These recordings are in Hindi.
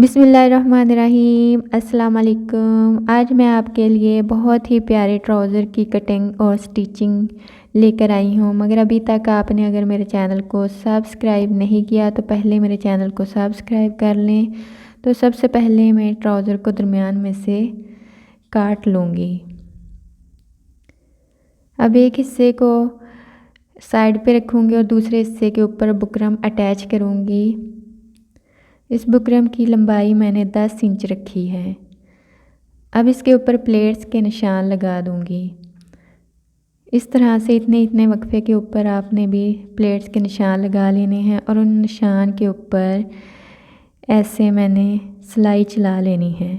बिस्मिल्लाहिर्रहमानिर्रहीम। अस्सलाम वालेकुम। आज मैं आपके लिए बहुत ही प्यारे ट्राउज़र की कटिंग और स्टिचिंग लेकर आई हूँ। मगर अभी तक आपने अगर मेरे चैनल को सब्सक्राइब नहीं किया तो पहले मेरे चैनल को सब्सक्राइब कर लें। तो सबसे पहले मैं ट्राउज़र को दरमियान में से काट लूँगी। अब एक हिस्से को साइड पे रखूँगी और दूसरे हिस्से के ऊपर बुकरम अटैच करूँगी। इस बुकरम की लंबाई मैंने 10 इंच रखी है। अब इसके ऊपर प्लेट्स के निशान लगा दूंगी। इस तरह से इतने इतने वक्फे के ऊपर आपने भी प्लेट्स के निशान लगा लेने हैं और उन निशान के ऊपर ऐसे मैंने सिलाई चला लेनी है।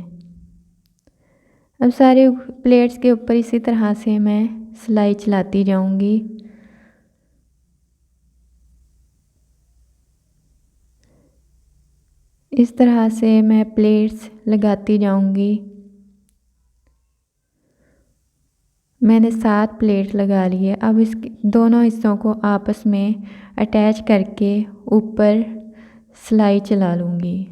अब सारे प्लेट्स के ऊपर इसी तरह से मैं सिलाई चलाती जाऊंगी। इस तरह से मैं प्लेट्स लगाती जाऊंगी। मैंने 7 प्लेट लगा ली है। अब इस दोनों हिस्सों को आपस में अटैच करके ऊपर सिलाई चला लूँगी।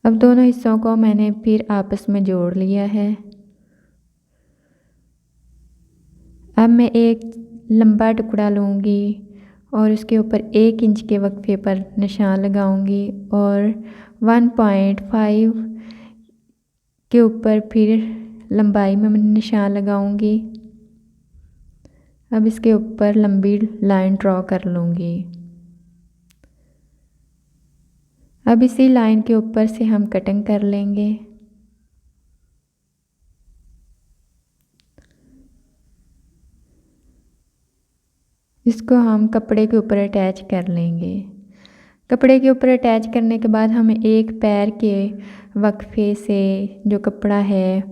अब दोनों हिस्सों को मैंने फिर आपस में जोड़ लिया है। अब मैं एक लंबा टुकड़ा लूँगी और उसके ऊपर 1 इंच के वक्फे पर निशान लगाऊंगी और 1.5 के ऊपर फिर लंबाई में निशान लगाऊंगी। अब इसके ऊपर लंबी लाइन ड्रॉ कर लूँगी। अब इसी लाइन के ऊपर से हम कटिंग कर लेंगे। इसको हम कपड़े के ऊपर अटैच कर लेंगे। कपड़े के ऊपर अटैच करने के बाद हम एक पैर के वक्फे से जो कपड़ा है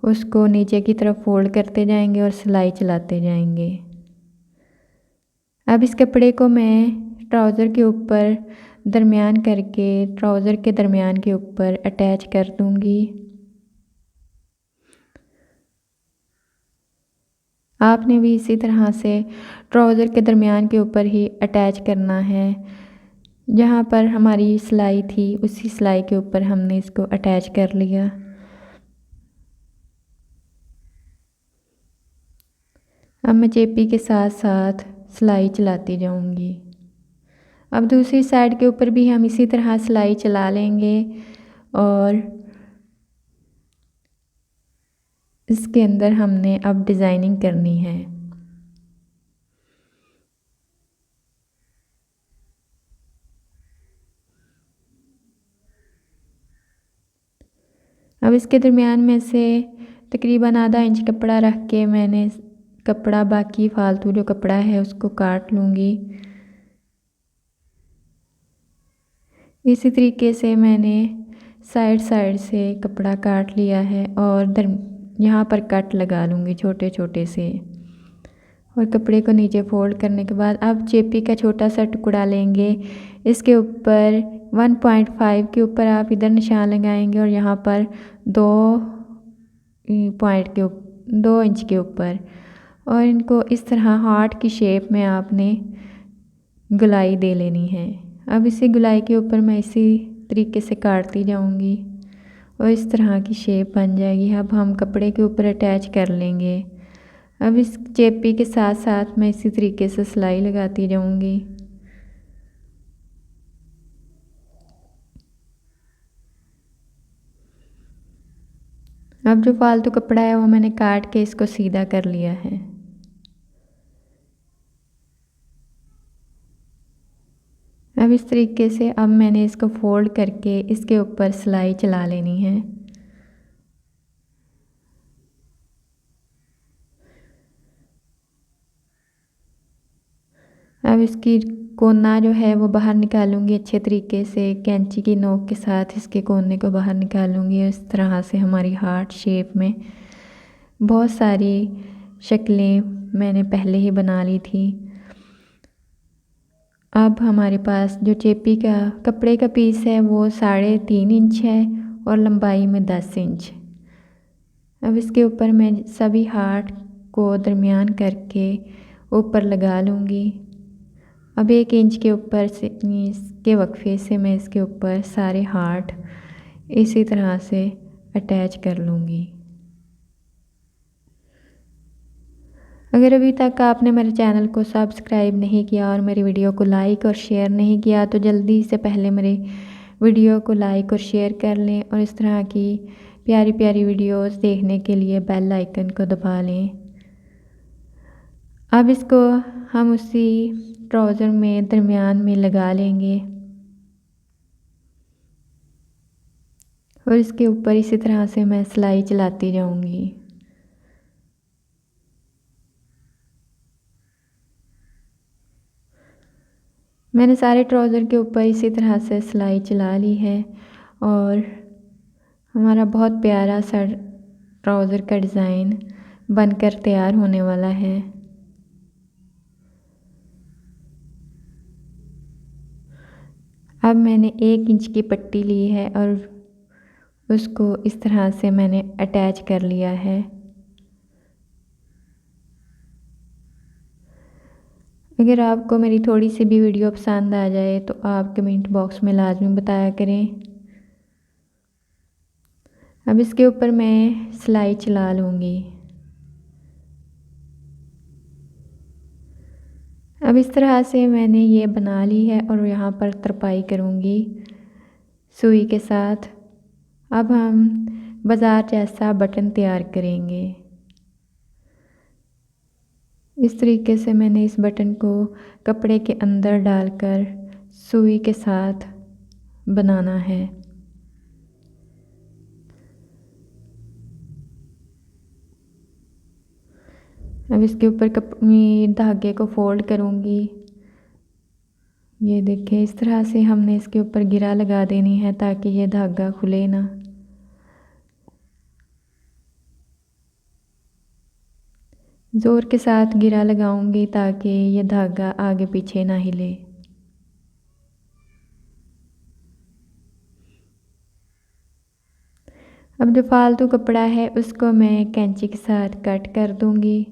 उसको नीचे की तरफ फोल्ड करते जाएंगे और सिलाई चलाते जाएंगे। अब इस कपड़े को मैं ट्राउज़र के ऊपर दरमियान करके ट्राउज़र के दरमियान के ऊपर अटैच कर दूंगी। आपने भी इसी तरह से ट्राउज़र के दरमियान के ऊपर ही अटैच करना है। जहाँ पर हमारी सिलाई थी उसी सिलाई के ऊपर हमने इसको अटैच कर लिया। अब मैं चेपी के साथ साथ सिलाई चलाती जाऊंगी। अब दूसरी साइड के ऊपर भी हम इसी तरह सिलाई चला लेंगे और इसके अंदर हमने अब डिज़ाइनिंग करनी है। अब इसके दरमियान में से तकरीबन आधा इंच कपड़ा रख के मैंने कपड़ा बाकी फालतू जो कपड़ा है उसको काट लूँगी। इसी तरीके से मैंने साइड साइड से कपड़ा काट लिया है और यहाँ पर कट लगा लूँगी छोटे छोटे से और कपड़े को नीचे फोल्ड करने के बाद अब चेपी का छोटा सा टुकड़ा लेंगे। इसके ऊपर 1.5 के ऊपर आप इधर निशान लगाएंगे और यहाँ पर 2 इंच के ऊपर और इनको इस तरह हार्ट की शेप में आपने गुलाई दे लेनी है। अब इसी गुलाई के ऊपर मैं इसी तरीके से काटती जाऊंगी और इस तरह की शेप बन जाएगी। अब हम कपड़े के ऊपर अटैच कर लेंगे। अब इस चेपी के साथ साथ मैं इसी तरीके से सिलाई लगाती जाऊंगी। अब जो फालतू कपड़ा है वो मैंने काट के इसको सीधा कर लिया है। अब इस तरीके से अब मैंने इसको फोल्ड करके इसके ऊपर सिलाई चला लेनी है। अब इसकी कोना जो है वो बाहर निकालूंगी अच्छे तरीके से कैंची की नोक के साथ इसके कोने को बाहर निकालूंगी। इस तरह से हमारी हार्ट शेप में बहुत सारी शक्लें मैंने पहले ही बना ली थी। अब हमारे पास जो चेपी का कपड़े का पीस है वो 3.5 इंच है और लंबाई में 10 इंच। अब इसके ऊपर मैं सभी हार्ट को दरमियान करके ऊपर लगा लूँगी अब 1 इंच के ऊपर से इसके वक्फे से मैं इसके ऊपर सारे हार्ट इसी तरह से अटैच कर लूँगी। अगर अभी तक आपने मेरे चैनल को सब्सक्राइब नहीं किया और मेरी वीडियो को लाइक और शेयर नहीं किया तो जल्दी से पहले मेरे वीडियो को लाइक और शेयर कर लें और इस तरह की प्यारी प्यारी वीडियोस देखने के लिए बेल आइकन को दबा लें। अब इसको हम उसी ट्राउज़र में दरमियान में लगा लेंगे और इसके ऊपर इसी तरह से मैं सिलाई चलाती जाऊंगी। मैंने सारे ट्राउज़र के ऊपर इसी तरह से सिलाई चला ली है और हमारा बहुत प्यारा सा ट्राउज़र का डिज़ाइन बनकर तैयार होने वाला है। अब मैंने 1 इंच की पट्टी ली है और उसको इस तरह से मैंने अटैच कर लिया है। अगर आपको मेरी थोड़ी सी भी वीडियो पसंद आ जाए तो आप कमेंट बॉक्स में लाजमी बताया करें। अब इसके ऊपर मैं सिलाई चला लूँगी। अब इस तरह से मैंने ये बना ली है और यहाँ पर तरपाई करूँगी सुई के साथ। अब हम बाज़ार जैसा बटन तैयार करेंगे। इस तरीके से मैंने इस बटन को कपड़े के अंदर डालकर सुई के साथ बनाना है। अब इसके ऊपर धागे को फोल्ड करूँगी। ये देखिए इस तरह से हमने इसके ऊपर गिरा लगा देनी है ताकि ये धागा खुले ना। ज़ोर के साथ गिरा लगाऊंगी ताकि ये धागा आगे पीछे ना हिले। अब जो फालतू कपड़ा है उसको मैं कैंची के साथ कट कर दूंगी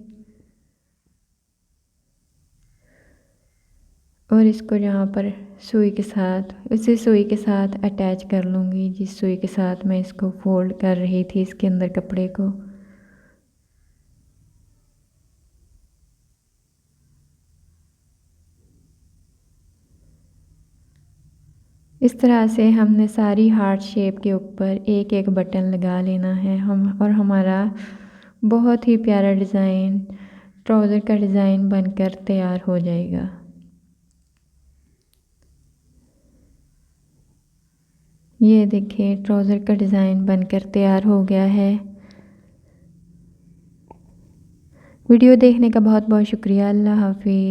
और इसको यहाँ पर सुई के साथ उसी सुई के साथ अटैच कर लूँगी जिस सुई के साथ मैं इसको फोल्ड कर रही थी इसके अंदर कपड़े को। इस तरह से हमने सारी हार्ट शेप के ऊपर एक एक बटन लगा लेना है और हमारा बहुत ही प्यारा डिज़ाइन ट्राउज़र का डिज़ाइन बनकर तैयार हो जाएगा। ये देखिए ट्राउज़र का डिज़ाइन बनकर तैयार हो गया है। वीडियो देखने का बहुत बहुत शुक्रिया। अल्लाह हाफ़िज़।